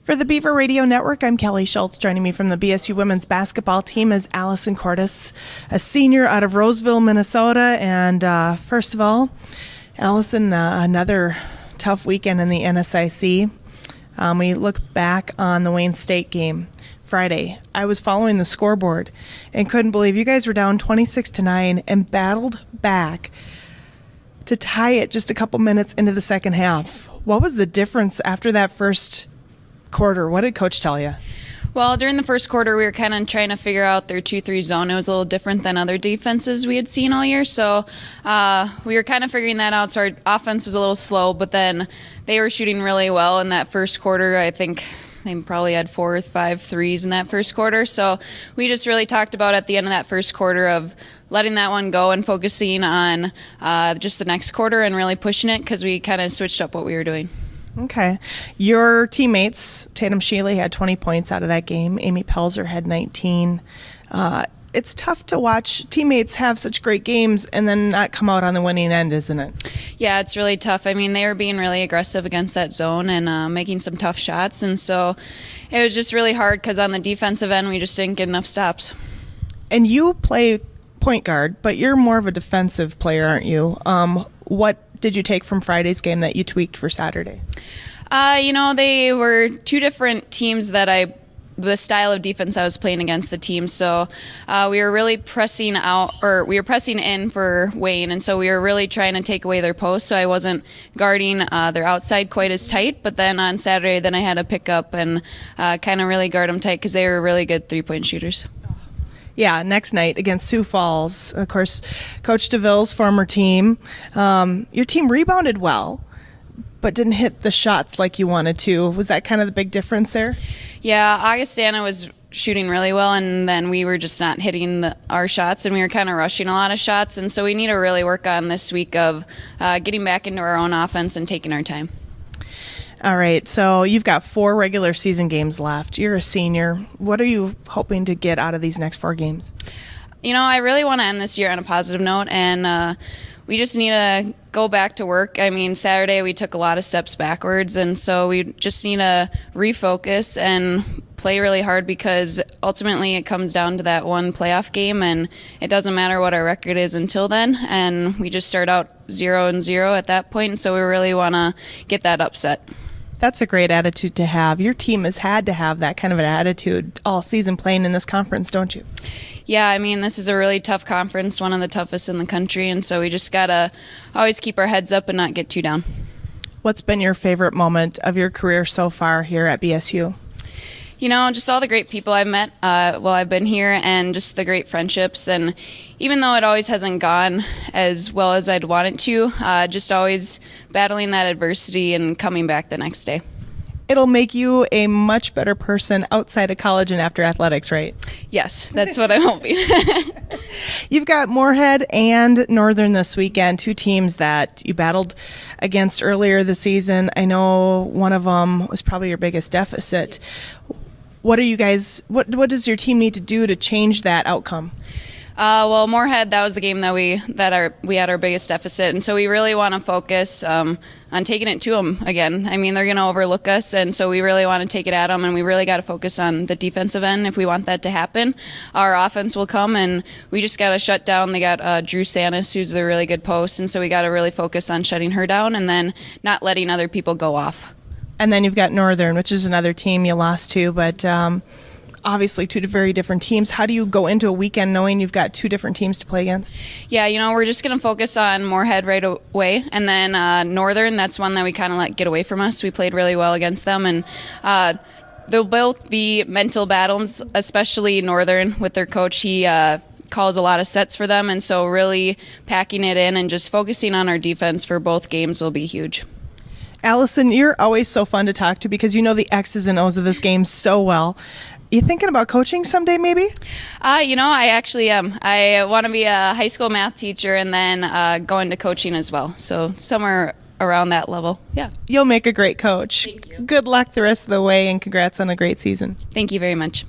For the Beaver Radio Network, I'm Kelly Schultz. Joining me from the BSU women's basketball team is Allison Cordes, a senior out of Roseville, Minnesota. And first of all, Allison, another tough weekend in the NSIC. We look back on the Wayne State game Friday. I was following the scoreboard and couldn't believe you guys were down 26-9 and battled back to tie it just a couple minutes into the second half. What was the difference after that first quarter? What did Coach tell you? Well, during the first quarter, we were kind of trying to figure out their 2-3 zone. It was a little different than other defenses we had seen all year, so we were kind of figuring that out. So our offense was a little slow, but then they were shooting really well in that first quarter. I think they probably had 4 or 5 threes in that first quarter. So we just really talked about at the end of that first quarter of letting that one go and focusing on just the next quarter and really pushing it because we kind of switched up what we were doing. Okay. Your teammates, Tatum Shealy had 20 points out of that game. Amy Pelzer had 19. It's tough to watch teammates have such great games and then not come out on the winning end, isn't it? Yeah, it's really tough. I mean, they were being really aggressive against that zone and making some tough shots. And so it was just really hard because on the defensive end, we just didn't get enough stops. And you play point guard, but you're more of a defensive player, aren't you? What did you take from Friday's game that you tweaked for Saturday? They were two different teams that the style of defense I was playing against the team. So we were really pressing in for Wayne. And so we were really trying to take away their post. So I wasn't guarding their outside quite as tight. But then on Saturday, I had to pick up and kind of really guard them tight because they were really good 3-point shooters. Yeah, next night against Sioux Falls, of course, Coach DeVille's former team. Your team rebounded well, but didn't hit the shots like you wanted to. Was that kind of the big difference there? Yeah, Augustana was shooting really well, and then we were just not hitting our shots, and we were kind of rushing a lot of shots. And so we need to really work on this week of getting back into our own offense and taking our time. All right, so you've got 4 regular season games left. You're a senior. What are you hoping to get out of these next 4 games? I really want to end this year on a positive note, and we just need to go back to work. I mean, Saturday we took a lot of steps backwards, and so we just need to refocus and play really hard because ultimately it comes down to that one playoff game, and it doesn't matter what our record is until then, and we just start out 0-0 at that point, and so we really want to get that upset. That's a great attitude to have. Your team has had to have that kind of an attitude all season playing in this conference, don't you? Yeah, I mean, this is a really tough conference, one of the toughest in the country, and so we just got to always keep our heads up and not get too down. What's been your favorite moment of your career so far here at BSU? Just all the great people I've met while I've been here and just the great friendships. And even though it always hasn't gone as well as I'd want it to, just always battling that adversity and coming back the next day. It'll make you a much better person outside of college and after athletics, right? Yes, that's what I'm hoping. You've got Moorhead and Northern this weekend, 2 teams that you battled against earlier this season. I know one of them was probably your biggest deficit. What does your team need to do to change that outcome? Well, Moorhead, that was the game that we had our biggest deficit, and so we really want to focus on taking it to them again. I mean, they're going to overlook us, and so we really want to take it at them, and we really got to focus on the defensive end if we want that to happen. Our offense will come, and we just got to shut down. They got Drew Sanis, who's a really good post, and so we got to really focus on shutting her down and then not letting other people go off. And then you've got Northern, which is another team you lost to, but obviously 2 very different teams. How do you go into a weekend knowing you've got 2 different teams to play against? Yeah, we're just going to focus on Moorhead right away. And then Northern, that's one that we kind of let get away from us. We played really well against them. And they'll both be mental battles, especially Northern with their coach. He calls a lot of sets for them. And so really packing it in and just focusing on our defense for both games will be huge. Allison, you're always so fun to talk to because you know the X's and O's of this game so well. You thinking about coaching someday, maybe? I actually am. I want to be a high school math teacher and then go into coaching as well. So somewhere around that level. Yeah. You'll make a great coach. Thank you. Good luck the rest of the way, and congrats on a great season. Thank you very much.